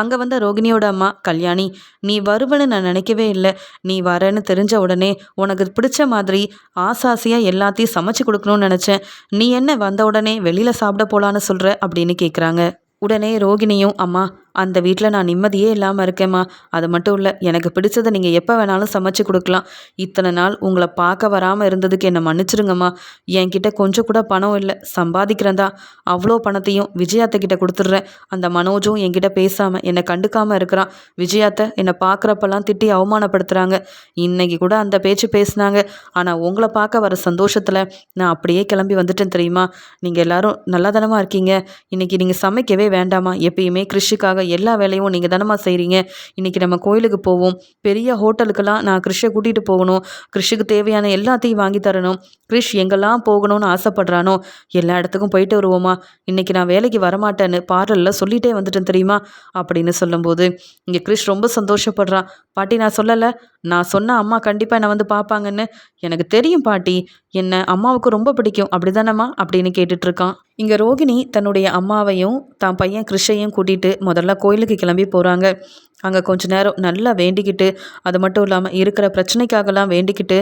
அங்கே வந்த ரோகிணியோட அம்மா, கல்யாணி நீ வருவன்னு நான் நினைக்கவே இல்லை, நீ வரேன்னு தெரிஞ்ச உடனே உனக்கு பிடிச்ச மாதிரி ஆசாசியாக எல்லாத்தையும் சமைச்சு கொடுக்கணும்னு நினச்சேன், நீ என்ன வந்த உடனே வெளியில் சாப்பிட போகலான்னு சொல்கிற அப்படின்னு கேட்குறாங்க. உடனே ரோகிணியும், அம்மா அந்த வீட்டில் நான் நிம்மதியே இல்லாமல் இருக்கேம்மா, அது மட்டும் இல்லை எனக்கு பிடிச்சதை நீங்கள் எப்போ வேணாலும் சமைச்சு கொடுக்கலாம், இத்தனை நாள் உங்களை பார்க்க வராமல் இருந்ததுக்கு என்னை மன்னிச்சிருங்கம்மா, என்கிட்ட கொஞ்சம் கூட பணம் இல்லை, சம்பாதிக்கிறேன் தான், அவ்வளோ பணத்தையும் விஜயாத்தக்கிட்ட கொடுத்துட்றேன், அந்த மனோஜும் என்கிட்ட பேசாமல் என்னை கண்டுக்காமல் இருக்கிறான், விஜயாத்தை என்னை பார்க்குறப்பெல்லாம் திட்டி அவமானப்படுத்துகிறாங்க, இன்னைக்கு கூட அந்த பேச்சு பேசினாங்க, ஆனால் உங்களை பார்க்க வர சந்தோஷத்தில் நான் அப்படியே கிளம்பி வந்துட்டேன் தெரியுமா, நீங்கள் எல்லாரும் நல்லா தானமாக இருக்கீங்க, இன்றைக்கி நீங்கள் சமைக்கவே வேண்டாமா, எப்பயுமே கிறிஷுக்காக எல்லா வேலையும் நீங்கள் தானம்மா செய்கிறீங்க, இன்றைக்கி நம்ம கோயிலுக்கு போவோம், பெரிய ஹோட்டலுக்கெல்லாம் நான் கிறிஷை கூட்டிகிட்டு போகணும், கிறிஷுக்கு தேவையான எல்லாத்தையும் வாங்கி தரணும், கிறிஷ் எங்கெல்லாம் போகணும்னு ஆசைப்படுறானோ எல்லா இடத்துக்கும் போயிட்டு வருவோமா, இன்றைக்கி நான் வேலைக்கு வரமாட்டேன்னு பார்லரில் சொல்லிகிட்டே வந்துட்டேன் தெரியுமா அப்படின்னு சொல்லும்போது இங்கே கிறிஷ் ரொம்ப சந்தோஷப்படுறான். பாட்டி நான் சொல்லலை, நான் சொன்ன அம்மா கண்டிப்பாக என்னை வந்து பார்ப்பாங்கன்னு, எனக்கு தெரியும் பாட்டி, என்ன அம்மாவுக்கு ரொம்ப பிடிக்கும் அப்படிதானம்மா அப்படின்னு கேட்டுட்ருக்கான். இங்கே ரோகிணி தன்னுடைய அம்மாவையும் தான் பையன் கிறிஷையும் கூட்டிகிட்டு முதல்ல கோயிலுக்கு கிளம்பி போகிறாங்க. அங்கே கொஞ்ச நேரம் நல்லா வேண்டிக்கிட்டு, அது மட்டும் இல்லாமல் இருக்கிற பிரச்சனைக்காகலாம் வேண்டிக்கிட்டு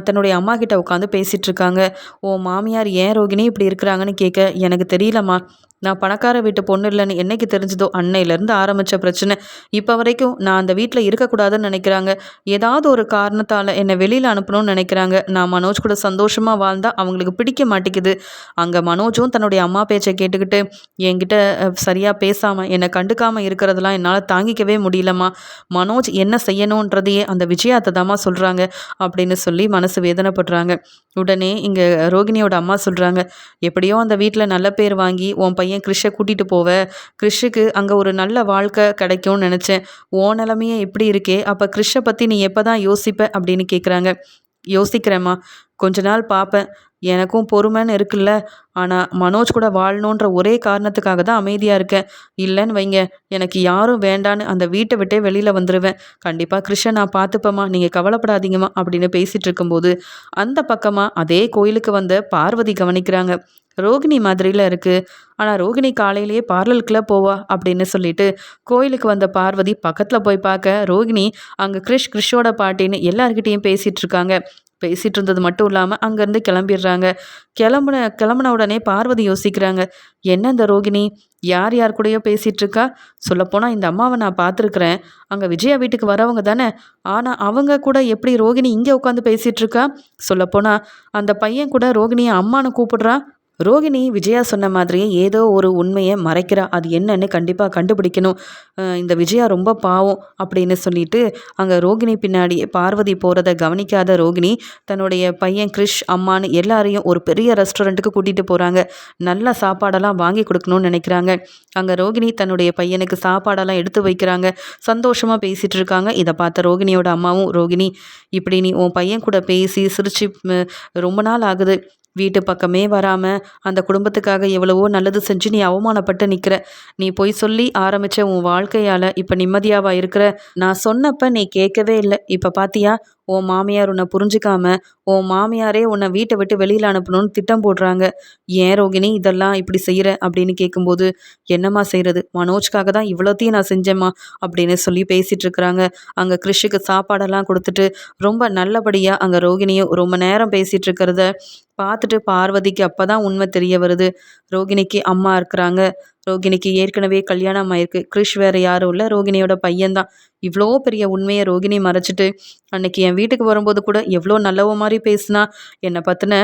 தன்னுடைய அம்மா கிட்ட உட்காந்து பேசிகிட்டு இருக்காங்க. ஓ மாமியார் ஏன் ரோகிணி இப்படி இருக்கிறாங்கன்னு கேட்க, எனக்கு தெரியலம்மா, நான் பணக்கார வீட்டு பொண்ணு இல்லைன்னு என்னைக்கு தெரிஞ்சதோ அன்னையிலேருந்து ஆரம்பித்த பிரச்சனை, இப்போ வரைக்கும் நான் அந்த வீட்டில் இருக்கக்கூடாதுன்னு நினைக்கிறாங்க, ஏதாவது ஒரு காரணத்தால் என்னை வெளியில் அனுப்பணும்னு நினைக்கிறாங்க, நான் மனோஜ் கூட சந்தோஷமாக வாழ்ந்தால் அவங்களுக்கு பிடிக்க மாட்டேங்குது, அங்கே மனோஜும் தன்னுடைய அம்மா பேச்சை கேட்டுக்கிட்டு என்கிட்ட சரியாக பேசாமல் என்னை கண்டுக்காமல் இருக்கிறதெல்லாம் என்னால் தாங்கிக்கவே முடியலம்மா, மனோஜ் என்ன செய்யணுன்றதையே அந்த விஜயாத்தை தாம்மா சொல்கிறாங்க அப்படின்னு சொல்லி மனசு வேதனைப்படுறாங்க. உடனே இங்கே ரோகிணியோட அம்மா சொல்கிறாங்க, எப்படியோ அந்த வீட்டில் நல்ல பேர் வாங்கி உன் பையன் கிறிஷை கூட்டிகிட்டு போவ, கிறிஷுக்கு அங்கே ஒரு நல்ல வாழ்க்கை கிடைக்கும்னு நினச்சேன், ஓ நிலமையே இப்படி இருக்கே, அப்போ கிறிஷை பற்றி நீ எப்போ தான் யோசிப்ப அப்படின்னு கேட்குறாங்க. யோசிக்கிறேம்மா, கொஞ்ச நாள் பார்ப்பேன், எனக்கும் பொறுமைன்னு இருக்குல்ல, ஆனால் மனோஜ் கூட வாழணுன்ற ஒரே காரணத்துக்காக தான் அமைதியாக இருக்கேன், இல்லைன்னு வைங்க எனக்கு யாரும் வேண்டான்னு அந்த வீட்டை விட்டே வெளியில் வந்துடுவேன், கண்டிப்பாக கிருஷ்ண நான் பார்த்துப்பேம்மா, நீங்கள் கவலைப்படாதீங்கம்மா அப்படின்னு பேசிகிட்டு இருக்கும்போது அந்த பக்கமாக அதே கோயிலுக்கு வந்த பார்வதி கவனிக்கிறாங்க. ரோகிணி மாதிரியில் இருக்குது, ஆனால் ரோகிணி காலையிலேயே பார்லருக்குள்ளே போவா அப்படின்னு சொல்லிட்டு கோயிலுக்கு வந்த பார்வதி பக்கத்தில் போய் பார்க்க, ரோகிணி அங்கே கிறிஷோட பாட்டின்னு எல்லார்கிட்டேயும் பேசிகிட்டு இருக்காங்க. பேசிகிட்டு இருந்தது மட்டும் இல்லாமல் அங்கேருந்து கிளம்பிடுறாங்க. கிளம்புன உடனே பார்வதி யோசிக்கிறாங்க, என்ன இந்த ரோகிணி யார் யார் கூடயோ பேசிகிட்டு இருக்கா, சொல்லப்போனால் இந்த அம்மாவை நான் பார்த்துருக்குறேன், அங்கே விஜயா வீட்டுக்கு வரவங்க தானே, ஆனால் அவங்க கூட எப்படி ரோகிணி இங்கே உட்காந்து பேசிகிட்டு இருக்கா, சொல்லப்போனால் அந்த பையன் கூட ரோகிணியை அம்மானு கூப்பிடுறா, ரோகிணி விஜயா சொன்ன மாதிரியே ஏதோ ஒரு உண்மையை மறைக்கிறா. அது என்னன்னு கண்டிப்பாக கண்டுபிடிக்கணும். இந்த விஜயா ரொம்ப பாவம் அப்படின்னு சொல்லிட்டு அங்கே ரோகிணி பின்னாடி பார்வதி போகிறத கவனிக்காத ரோகிணி தன்னுடைய பையன் கிரிஷ் அம்மான்னு எல்லாரையும் ஒரு பெரிய ரெஸ்டாரண்ட்டுக்கு கூட்டிகிட்டு போகிறாங்க. நல்ல சாப்பாடெல்லாம் வாங்கி கொடுக்கணும்னு நினைக்கிறாங்க. அங்கே ரோகிணி தன்னுடைய பையனுக்கு சாப்பாடெல்லாம் எடுத்து வைக்கிறாங்க. சந்தோஷமாக பேசிகிட்டு இருக்காங்க. இதை பார்த்த ரோகிணியோட அம்மாவும், ரோகிணி இப்படி நீ உன் பையன் கூட பேசி சிரிச்சு ரொம்ப நாள் ஆகுது, வீட்டு பக்கமே வராமல் அந்த குடும்பத்துக்காக எவ்வளவோ நல்லது செஞ்சு நீ அவமானப்பட்டு நிற்கிற. நீ பொய் சொல்லி ஆரம்பித்த உன் வாழ்க்கையால் இப்போ நிம்மதியாவா இருக்கிற? நான் சொன்னப்ப நீ கேட்கவே இல்லை. இப்போ பார்த்தியா, உன் மாமியார் உன்னை புரிஞ்சுக்காம உன் மாமியாரே உன்னை வீட்டை விட்டு வெளியில் அனுப்பணும்னு திட்டம் போடுறாங்க. ஏன் ரோகிணி இதெல்லாம் இப்படி செய்கிற அப்படின்னு கேட்கும்போது, என்னம்மா செய்கிறது, மனோஜ்காக தான் இவ்வளோத்தையும் நான் செஞ்சேம்மா அப்படின்னு சொல்லி பேசிகிட்டு இருக்கிறாங்க. அங்கே கிறிஷுக்கு சாப்பாடெல்லாம் கொடுத்துட்டு ரொம்ப நல்லபடியாக அங்கே ரோகிணியும் ரொம்ப நேரம் பேசிகிட்டு இருக்கிறத பார்த்துட்டு பார்வதிக்கு அப்போ தான் உண்மை தெரிய வருது. ரோகிணிக்கு அம்மா இருக்கிறாங்க. ரோகிணிக்கு ஏற்கனவே கல்யாணம் ஆயிருக்கு. கிரிஷ் வேறு யாரும் இல்லை, ரோகிணியோட பையன்தான். இவ்வளோ பெரிய உண்மையை ரோகிணி மறைச்சிட்டு அன்னைக்கு என் வீட்டுக்கு வரும்போது கூட எவ்வளோ நல்லவ மாதிரி பேசுனா. என்னை பற்றின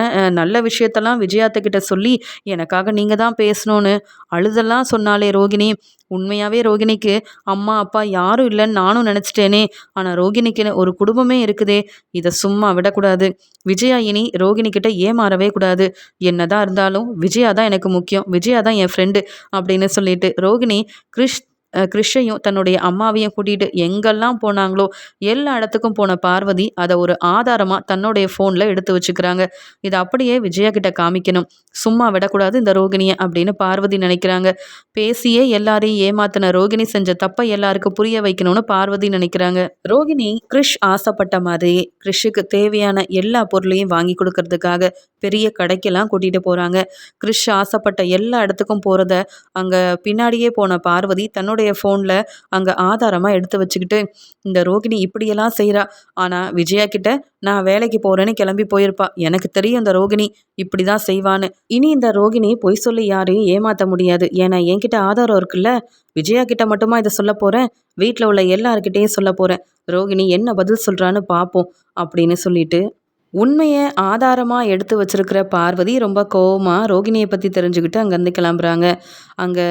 நல்ல விஷயத்தெல்லாம் விஜயாத்தக்கிட்ட சொல்லி எனக்காக நீங்கள் தான் பேசணும்னு அழுதெல்லாம் சொன்னாலே ரோகிணி. உண்மையாகவே ரோகிணிக்கு அம்மா அப்பா யாரும் இல்லைன்னு நானும் நினச்சிட்டேனே. ஆனால் ரோகிணிக்குன்னு ஒரு குடும்பமே இருக்குதே. இதை சும்மா விடக்கூடாது. விஜயா இனி ரோகிணிக்கிட்ட ஏமாறவே கூடாது. என்னதான் இருந்தாலும் விஜயா தான் எனக்கு முக்கியம், விஜயா தான் என் ஃப்ரெண்டு அப்படின்னு சொல்லிட்டு ரோகிணி கிறிஷையும் தன்னுடைய அம்மாவையும் கூட்டிகிட்டு எங்கெல்லாம் போனாங்களோ எல்லா இடத்துக்கும் போன பார்வதி அதை ஒரு ஆதாரமாக தன்னுடைய ஃபோனில் எடுத்து வச்சுக்கிறாங்க. இதை அப்படியே விஜயா கிட்ட காமிக்கணும், சும்மா விடக்கூடாது இந்த ரோகிணியை அப்படின்னு பார்வதி நினைக்கிறாங்க. பேசியே எல்லாரையும் ஏமாத்தின ரோகிணி செஞ்ச தப்பை எல்லாருக்கும் புரிய வைக்கணும்னு பார்வதி நினைக்கிறாங்க. ரோகிணி கிறிஷ் ஆசைப்பட்ட மாதிரி கிறிஷுக்கு தேவையான எல்லா பொருளையும் வாங்கி கொடுக்கறதுக்காக பெரிய கடைக்கெல்லாம் கூட்டிகிட்டு போகிறாங்க. கிறிஷ் ஆசைப்பட்ட எல்லா இடத்துக்கும் போகிறத அங்கே பின்னாடியே போன பார்வதி தன்னுடைய ஃபோனில் அங்கே ஆதாரமாக எடுத்து வச்சுக்கிட்டு, இந்த ரோகிணி இப்படியெல்லாம் செய்கிறா, ஆனால் விஜயா கிட்ட நான் வேலைக்கு போகிறேன்னு கிளம்பி போயிருப்பா, எனக்கு தெரியும் இந்த ரோகிணி இப்படி தான் செய்வான்னு. இனி இந்த ரோகிணி பொய் சொல்லி யாரையும் ஏமாற்ற முடியாது. ஏன்னா என்கிட்ட ஆதாரம் இருக்குல்ல. விஜயா கிட்ட மட்டுமா இதை சொல்ல போகிறேன், வீட்டில் உள்ள எல்லாருக்கிட்டையும் சொல்ல போகிறேன். ரோகிணி என்ன பதில் சொல்கிறான்னு பார்ப்போம் அப்படின்னு சொல்லிட்டு உண்மையை ஆதாரமாக எடுத்து வச்சிருக்கிற பார்வதி ரொம்ப கோவமாக ரோகிணியை பற்றி தெரிஞ்சுக்கிட்டு அங்கேருந்து கிளம்புறாங்க. அங்கே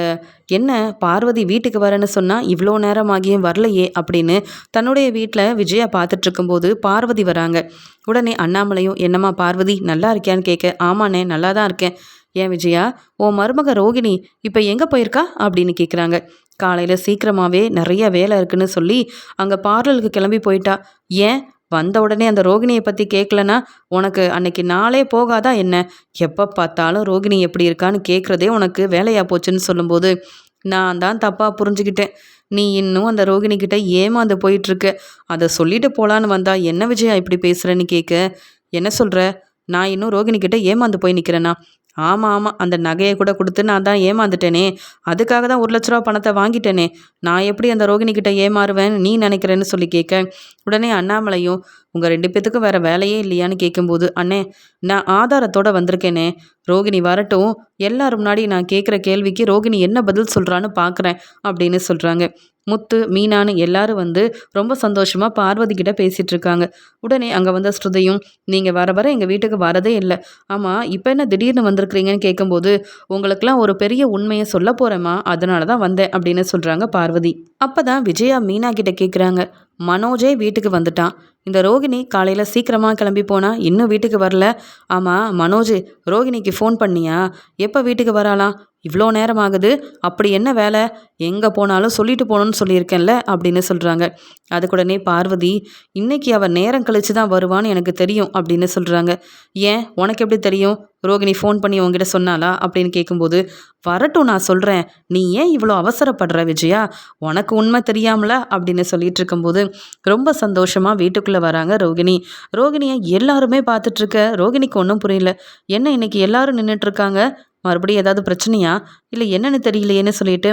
என்ன பார்வதி வீட்டுக்கு வரேன்னு சொன்னால் இவ்வளோ நேரமாகியும் வரலையே அப்படின்னு தன்னுடைய வீட்டில் விஜயா பார்த்துட்ருக்கும்போது பார்வதி வராங்க. உடனே அண்ணாமலையும், என்னம்மா பார்வதி நல்லா இருக்கியான்னு கேட்க, ஆமாண்ணே நல்லா தான் இருக்கேன். ஏன் விஜயா, உன் மருமக ரோகிணி இப்போ எங்கே போயிருக்கா அப்படின்னு கேட்குறாங்க. காலையில் சீக்கிரமாகவே நிறைய வேலை இருக்குன்னு சொல்லி அங்கே பார்லருக்கு கிளம்பி போயிட்டா. ஏன் வந்த உடனே அந்த ரோகிணியை பற்றி கேட்கலனா உனக்கு அன்னைக்கு நாளே போகாதா என்ன? எப்போ பார்த்தாலும் ரோகிணி எப்படி இருக்கான்னு கேட்குறதே உனக்கு வேலையாக போச்சுன்னு சொல்லும்போது, நான் தான் தப்பாக புரிஞ்சுக்கிட்டேன். நீ இன்னும் அந்த ரோகிணிக்கிட்ட ஏமாந்து போயிட்டுருக்க. அதை சொல்லிட்டு போகலான்னு வந்தா என்ன விஜயா இப்படி பேசுகிறேன்னு கேட்க, என்ன சொல்கிற, நான் இன்னும் ரோகிணிக்கிட்ட ஏமாந்து போய் நிற்கிறேன்னா? ஆமாம் ஆமாம், அந்த நகையை கூட கொடுத்து நான் தான் ஏமாந்துட்டேனே. அதுக்காக தான் 1,00,000 பணத்தை வாங்கிட்டேனே. நான் எப்படி அந்த ரோகிணிக்கிட்ட ஏமாறுவேன் நீ நினைக்கிறேன்னு சொல்லி கேட்க, உடனே அண்ணாமலையும், உங்கள் 2 பேத்துக்கும் வேறு வேலையே இல்லையான்னு கேட்கும்போது, அண்ணே நான் ஆதாரத்தோடு வந்திருக்கேனே, ரோகிணி வரட்டும், எல்லாரும் முன்னாடி நான் கேட்குற கேள்விக்கு ரோகிணி என்ன பதில் சொல்கிறான்னு பார்க்குறேன் அப்படின்னு சொல்கிறாங்க. முத்து, மீனான்னு எல்லாரும் வந்து ரொம்ப சந்தோஷமாக பார்வதி கிட்ட பேசிகிட்டு இருக்காங்க. உடனே அங்கே வந்த ஸ்ருதியும், நீங்கள் வர வர எங்கள் வீட்டுக்கு வரதே இல்லை, ஆமாம் இப்போ என்ன திடீர்னு வந்திருக்கிறீங்கன்னு கேட்கும்போது, உங்களுக்கெல்லாம் ஒரு பெரிய உண்மையை சொல்ல போகிறேம்மா, அதனால தான் வந்தேன் அப்படின்னு சொல்கிறாங்க பார்வதி. அப்போ தான் விஜயா மீனா கிட்ட கேட்குறாங்க, மனோஜே வீட்டுக்கு வந்துட்டான், இந்த ரோகிணி காலையில் சீக்கிரமாக கிளம்பி போனா இன்னும் வீட்டுக்கு வரல. ஆமாம் மனோஜ், ரோகிணிக்கு ஃபோன் பண்ணியா? எப்போ வீட்டுக்கு வராலாம்? இவ்வளோ நேரம் ஆகுது, அப்படி என்ன வேலை? எங்கே போனாலும் சொல்லிட்டு போகணுன்னு சொல்லியிருக்கேன்ல அப்படின்னு சொல்கிறாங்க. அதுக்குடனே பார்வதி, இன்னைக்கு அவள் நேரம் கழித்து தான் வருவான்னு எனக்கு தெரியும் அப்படின்னு சொல்கிறாங்க. ஏன் உனக்கு எப்படி தெரியும்? ரோகிணி ஃபோன் பண்ணி உங்ககிட்ட சொன்னாலா அப்படின்னு கேட்கும்போது, வரட்டும் நான் சொல்கிறேன், நீ ஏன் இவ்வளோ அவசரப்படுற விஜயா, உனக்கு உண்மை தெரியாமல அப்படின்னு சொல்லிட்டு இருக்கும்போது ரொம்ப சந்தோஷமாக வீட்டுக்குள்ளே வராங்க ரோகிணி. ரோகிணியை எல்லாருமே பார்த்துட்ருக்க ரோகிணிக்கு ஒன்றும் புரியல. என்ன இன்னைக்கு எல்லாரும் நின்றுட்டுருக்காங்க, மறுபடியும் ஏதாவது பிரச்சனையா இல்லை என்னன்னு தெரியலையேன்னு சொல்லிட்டு,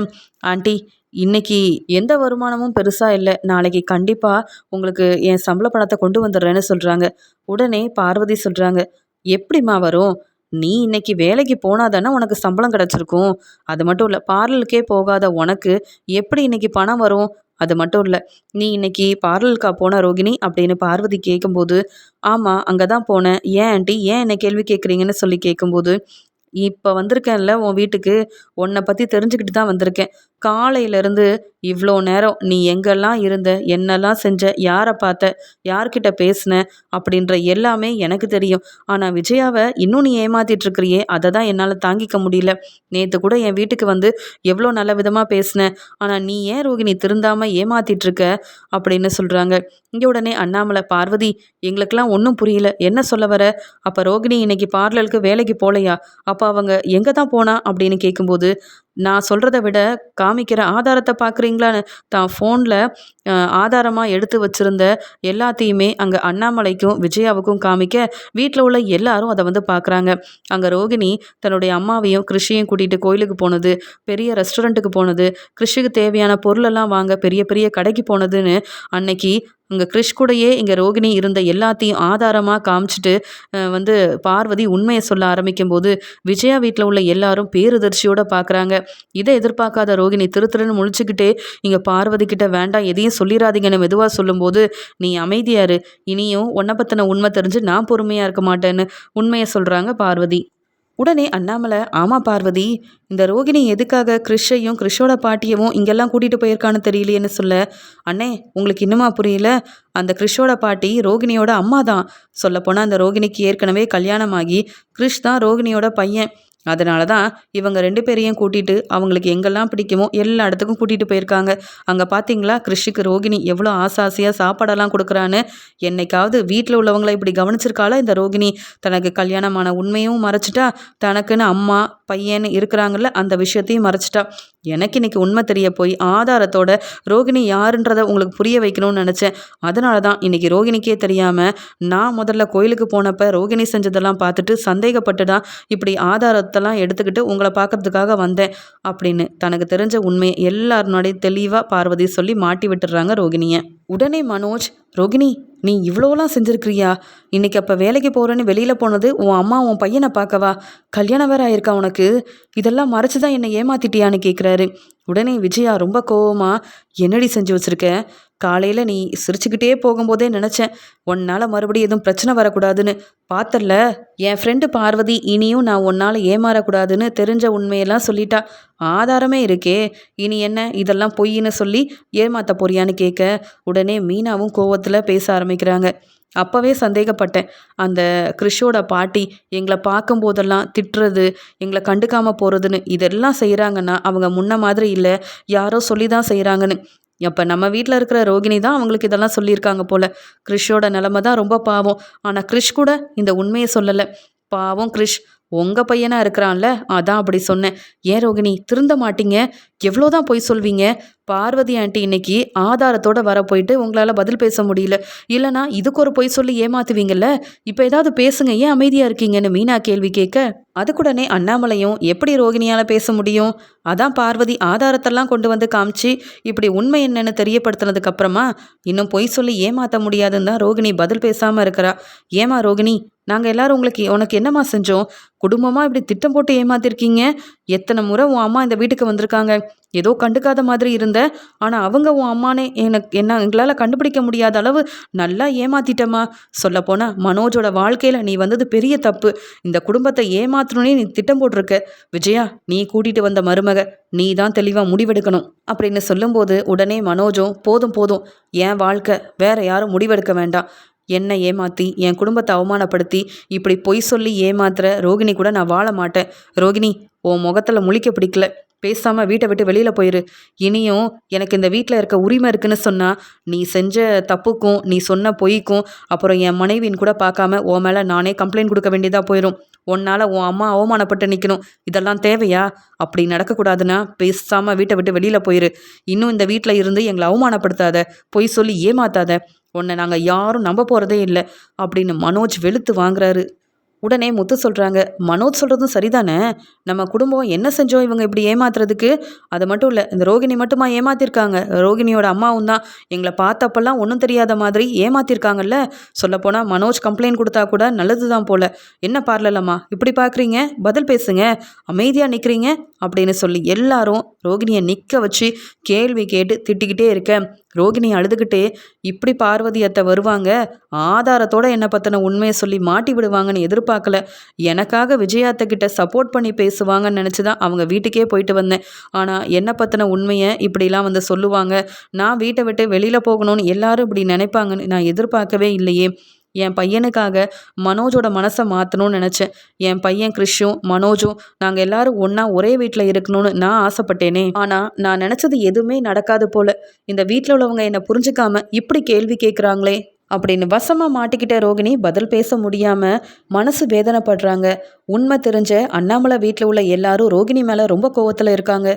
ஆண்டி இன்னைக்கு எந்த வருமானமும் பெருசாக இல்லை, நாளைக்கு கண்டிப்பாக உங்களுக்கு என் சம்பள பணத்தை கொண்டு வந்துடுறேன்னு சொல்கிறாங்க. உடனே பார்வதி சொல்கிறாங்க, எப்படிம்மா வரும்? நீ இன்னைக்கு வேலைக்கு போனால் தானே உனக்கு சம்பளம் கிடச்சிருக்கும். அது மட்டும் இல்லை, பார்லருக்கே போகாத உனக்கு எப்படி இன்னைக்கு பணம் வரும்? அது மட்டும் இல்லை, நீ இன்னைக்கு பார்லருக்கா போன ரோகிணி அப்படின்னு பார்வதி கேட்கும்போது, ஆமாம் அங்கே தான் போனேன். ஏன் ஆண்டி, ஏன் என்னை கேள்வி கேட்குறீங்கன்னு சொல்லி கேட்கும்போது, இப்போ வந்திருக்கேன்ல உன் வீட்டுக்கு, உன்னை பற்றி தெரிஞ்சுக்கிட்டு தான் வந்திருக்கேன். காலையிலேருந்து இவ்வளோ நேரம் நீ எங்கெல்லாம் இருந்த, என்னெல்லாம் செஞ்ச, யாரை பார்த்த, யார்கிட்ட பேசின அப்படின்ற எல்லாமே எனக்கு தெரியும். ஆனால் விஜயாவை இன்னும் நீ ஏமாத்திட்டு இருக்கிறியே, அதை தான் என்னால் தாங்கிக்க முடியல. நேற்று கூட என் வீட்டுக்கு வந்து எவ்வளோ நல்ல விதமாக பேசின, ஆனால் நீ ஏன் ரோகிணி திருந்தாமல் ஏமாத்திட்டு இருக்க அப்படின்னு சொல்கிறாங்க. இங்கே உடனே அண்ணாமலை, பார்வதி எங்களுக்கெல்லாம் ஒன்றும் புரியல, என்ன சொல்ல வர? அப்போ ரோகிணி இன்னைக்கு பார்லருக்கு வேலைக்கு போகலையா? அப்போ அவங்க எங்கே தான் போனா அப்படின்னு கேட்கும்போது, நான் சொல்கிறத விட காமிக்கிற ஆதாரத்தை பார்க்குறீங்களான்னு தான் ஃபோனில் ஆதாரமாக எடுத்து வச்சுருந்த எல்லாத்தையுமே அங்கே அண்ணாமலைக்கும் விஜயாவுக்கும் காமிக்க வீட்டில் உள்ள எல்லாரும் அதை வந்து பார்க்குறாங்க. அங்கே ரோகிணி தன்னுடைய அம்மாவையும் கிருஷியையும் கூட்டிகிட்டு கோயிலுக்கு போனது, பெரிய ரெஸ்டாரண்ட்டுக்கு போனது, கிருஷிக்கு தேவையான பொருளெல்லாம் வாங்க பெரிய பெரிய கடைக்கு போனதுன்னு அன்னைக்கு இங்கே கிருஷ் கூடயே இங்கே ரோகிணி இருந்த எல்லாத்தையும் ஆதாரமாக காமிச்சிட்டு வந்து பார்வதி உண்மையை சொல்ல ஆரம்பிக்கும்போது விஜயா வீட்டில் உள்ள எல்லாரும் பேரதிர்ச்சியோடு பார்க்குறாங்க. இதை எதிர்பார்க்காத ரோகிணி திருன்னு முழிச்சுக்கிட்டே இங்கே பார்வதி கிட்ட வேண்டாம் எதையும் சொல்லிடாதீங்கன்னு மெதுவாக சொல்லும்போது, நீ அமைதியாரு, இனியும் உன்னை பற்றின உண்மை தெரிஞ்சு நான் பொறுமையாக இருக்க மாட்டேன்னு உண்மையை சொல்கிறாங்க பார்வதி. உடனே அண்ணாமலை, ஆமாம் பார்வதி, இந்த ரோகிணி எதுக்காக கிருஷையும் கிருஷோட பாட்டியவும் இங்கெல்லாம் கூட்டிகிட்டு போயிருக்கான்னு தெரியலையேன்னு சொல்ல, அண்ணே உங்களுக்கு இன்னுமா புரியல? அந்த கிருஷோட பாட்டி ரோகிணியோட அம்மா தான். சொல்லப்போனால் அந்த ரோகிணிக்கு ஏற்கனவே கல்யாணமாகி கிருஷ் தான் ரோகிணியோட பையன். அதனால தான் இவங்க 2 பேரையும் கூட்டிகிட்டு அவங்களுக்கு எங்கெல்லாம் பிடிக்குமோ எல்லா இடத்துக்கும் கூட்டிகிட்டு போயிருக்காங்க. அங்கே பார்த்தீங்களா கிருஷிக்கு ரோகிணி எவ்வளோ ஆசாசியாக சாப்பாடெல்லாம் கொடுக்குறான்னு. என்னைக்காவது வீட்டில் உள்ளவங்கள இப்படி கவனிச்சிருக்காளா இந்த ரோகிணி? தனக்கு கல்யாணமான உண்மையும் மறைச்சிட்டா, தனக்குன்னு அம்மா பையன்னு இருக்கிறாங்கல்ல அந்த விஷயத்தையும் மறைச்சிட்டா. எனக்கு இன்னைக்கு உண்மை தெரிய போய் ஆதாரத்தோட ரோகிணி யாருன்றதை உங்களுக்கு புரிய வைக்கணும்னு நினச்சேன். அதனால தான் இன்னைக்கு ரோகிணிக்கே தெரியாமல் நான் முதல்ல கோயிலுக்கு போனப்போ ரோகிணி செஞ்சதெல்லாம் பார்த்துட்டு சந்தேகப்பட்டு தான் இப்படி ஆதாரத்தெல்லாம் எடுத்துக்கிட்டு உங்களை பார்க்கறதுக்காக வந்தேன் அப்படின்னு தனக்கு தெரிஞ்ச உண்மையை எல்லாருனாடைய தெளிவாக பார்வதி சொல்லி மாட்டி விட்டுடுறாங்க ரோகிணியை. உடனே மனோஜ், ரோகிணி நீ இவ்வளோலாம் செஞ்சுருக்கிறியா? இன்னைக்கு அப்போ வேலைக்கு போகிறேன்னு வெளியில் போனது உன் அம்மா உன் பையனை பார்க்கவா? கல்யாணம் வேற ஆயிருக்கா உனக்கு? இதெல்லாம் மறைச்சு தான் என்னை ஏமாத்திட்டியான்னு கேட்குறாரு. உடனே விஜயா ரொம்ப கோவமா, என்னடி செஞ்சு வச்சுருக்க? காலையில் நீ சிரிச்சுக்கிட்டே போகும்போதே நினச்சேன் உன்னால் மறுபடியும் எதுவும் பிரச்சனை வரக்கூடாதுன்னு. பார்த்தல என் ஃப்ரெண்டு பார்வதி இனியும் நான் உன்னால் ஏமாறக்கூடாதுன்னு தெரிஞ்ச உண்மையெல்லாம் சொல்லிட்டா. ஆதாரமே இருக்கே, இனி என்ன இதெல்லாம் பொய்ன்னு சொல்லி ஏமாத்த போறியான்னு கேட்க உடனே மீனாவும் கோவத்தில் பேச ஆரம்பிக்கிறாங்க. அப்போவே சந்தேகப்பட்டேன், அந்த கிருஷோட பாட்டி எங்களை பார்க்கும்போதெல்லாம் திட்டுறது, எங்களை கண்டுக்காமல் போகிறதுன்னு இதெல்லாம் செய்கிறாங்கன்னா அவங்க முன்ன மாதிரி இல்லை, யாரோ சொல்லி தான் செய்கிறாங்கன்னு. அப்போ நம்ம வீட்டில் இருக்கிற ரோகிணி தான் அவங்களுக்கு இதெல்லாம் சொல்லியிருக்காங்க போல். கிருஷோட நிலமை தான் ரொம்ப பாவம். ஆனால் கிருஷ் கூட இந்த உண்மையை சொல்லலை. பாவம் கிருஷ், உங்கள் பையனாக இருக்கிறான்ல, அதான் அப்படி சொன்னேன். ஏன் ரோகிணி திருந்த மாட்டீங்க? எவ்வளோதான் பொய் சொல்வீங்க? பார்வதி ஆண்டி இன்னைக்கு ஆதாரத்தோட வர போயிட்டு உங்களால் பதில் பேச முடியல, இல்லைனா இதுக்கு ஒரு பொய் சொல்லி ஏமாத்துவீங்கல்ல. இப்போ ஏதாவது பேசுங்க, ஏன் அமைதியாக இருக்கீங்கன்னு மீனா கேள்வி கேட்க அதுக்குடனே அண்ணாமலையும், எப்படி ரோகிணியால் பேச முடியும்? அதான் பார்வதி ஆதாரத்தெல்லாம் கொண்டு வந்து காமிச்சு இப்படி உண்மை என்னன்னு தெரியப்படுத்தினதுக்கு அப்புறமா இன்னும் பொய் சொல்லி ஏமாற்ற முடியாதுன்னு தான் ரோகிணி பதில் பேசாமல் இருக்கிறா. ஏமா ரோகிணி, நாங்கள் எல்லாரும் உனக்கு என்னம்மா செஞ்சோம்? குடும்பமாக இப்படி திட்டம் போட்டு ஏமாத்திருக்கீங்க. எத்தனை முறை உன் அம்மா இந்த வீட்டுக்கு வந்திருக்காங்க, ஏதோ கண்டுக்காத மாதிரி இருந்த, ஆனால் அவங்க உன் அம்மானே எங்களால் கண்டுபிடிக்க முடியாத அளவு நல்லா ஏமாத்திட்டம்மா. சொல்லப்போனால் மனோஜோட வாழ்க்கையில் நீ வந்தது பெரிய தப்பு. இந்த குடும்பத்தை ஏமாத்தணுன்னே நீ திட்டம் போட்டிருக்க. விஜயா, நீ கூட்டிகிட்டு வந்த மருமக, நீ தான் தெளிவாக முடிவெடுக்கணும் அப்படின்னு சொல்லும்போது உடனே மனோஜும், போதும் போதும், என் வாழ்க்கை வேற யாரும் முடிவெடுக்க வேண்டாம். என்னை ஏமாற்றி என் குடும்பத்தை அவமானப்படுத்தி இப்படி பொய் சொல்லி ஏமாத்துற ரோகிணி கூட நான் வாழ மாட்டேன். ரோகிணி, உன் முகத்தில் முழிக்க பிடிக்கல, பேசாமல் வீட்டை விட்டு வெளியில் போயிரு. இனியும் எனக்கு இந்த வீட்டில் இருக்க உரிமை இருக்குன்னு சொன்னால் நீ செஞ்ச தப்புக்கும் நீ சொன்ன பொய்க்கும் அப்புறம் என் மனைவின்னு கூட பார்க்காம உன் மேலே நானே கம்ப்ளைண்ட் கொடுக்க வேண்டியதாக போயிடும். உன்னால் உன் அம்மா அவமானப்பட்டு நிற்கணும். இதெல்லாம் தேவையா? அப்படி நடக்கக்கூடாதுன்னா பேசாமல் வீட்டை விட்டு வெளியில் போயிரு. இன்னும் இந்த வீட்டில் இருந்து எங்களை அவமானப்படுத்தாத, பொய் சொல்லி ஏமாத்தாத. உன்னை நாங்கள் யாரும் நம்ப போகிறதே இல்லை அப்படின்னு மனோஜ் வெளுத்து வாங்குறாரு. உடனே முத்து சொல்கிறாங்க, மனோஜ் சொல்கிறதும் சரிதானே, நம்ம குடும்பம் என்ன செஞ்சோம் இவங்க இப்படி ஏமாத்துறதுக்கு? அது மட்டும் இல்லை, இந்த ரோகிணி மட்டுமா ஏமாத்திருக்காங்க? ரோகிணியோட அம்மாவும் தான் எங்களை பார்த்தப்பெல்லாம் ஒன்றும் தெரியாத மாதிரி ஏமாத்திருக்காங்கல்ல. சொல்லப்போனால் மனோஜ் கம்ப்ளைண்ட் கொடுத்தா கூட நல்லது தான் போல. என்ன பார்லலம்மா இப்படி பார்க்குறீங்க? பதில் பேசுங்க, அமைதியாக நிற்கிறீங்க அப்படின்னு சொல்லி எல்லாரும் ரோகிணியை நிற்க வச்சு கேள்வி கேட்டு திட்டிக்கிட்டே இருக்க ரோகிணி அழுதுகிட்டே, இப்படி பார்வதி அத்தை வருவாங்க, ஆதாரத்தோட என்னை பற்றின உண்மையை சொல்லி மாட்டி விடுவாங்கன்னு எதிர்பார்க்கல. எனக்காக விஜயா அத்தை கிட்ட சப்போர்ட் பண்ணி பேசுவாங்கன்னு நினச்சி தான் அவங்க வீட்டுக்கே போயிட்டு வந்தேன். ஆனால் என்னை பற்றின உண்மையை இப்படிலாம் வந்து சொல்லுவாங்க, நான் வீட்டை விட்டு வெளியில் போகணும்னு எல்லாரும் இப்படி நினைப்பாங்கன்னு நான் எதிர்பார்க்கவே இல்லையே. என் பையனுக்காக மனோஜோட மனசை மாற்றணும்னு நினச்சேன். என் பையன் கிறிஷும் மனோஜும் நாங்கள் எல்லாரும் ஒன்றா ஒரே வீட்டில் இருக்கணும்னு நான் ஆசைப்பட்டேனே. ஆனால் நான் நினச்சது எதுவுமே நடக்காது போல. இந்த வீட்டில் உள்ளவங்க என்னை புரிஞ்சுக்காம இப்படி கேள்வி கேட்குறாங்களே அப்படின்னு வசமாக மாட்டிக்கிட்ட ரோகிணி பதில் பேச முடியாமல் மனசு வேதனைப்படுறாங்க. உண்மை தெரிஞ்ச அண்ணாமலை வீட்டில் உள்ள எல்லாரும் ரோகிணி மேலே ரொம்ப கோவத்தில் இருக்காங்க.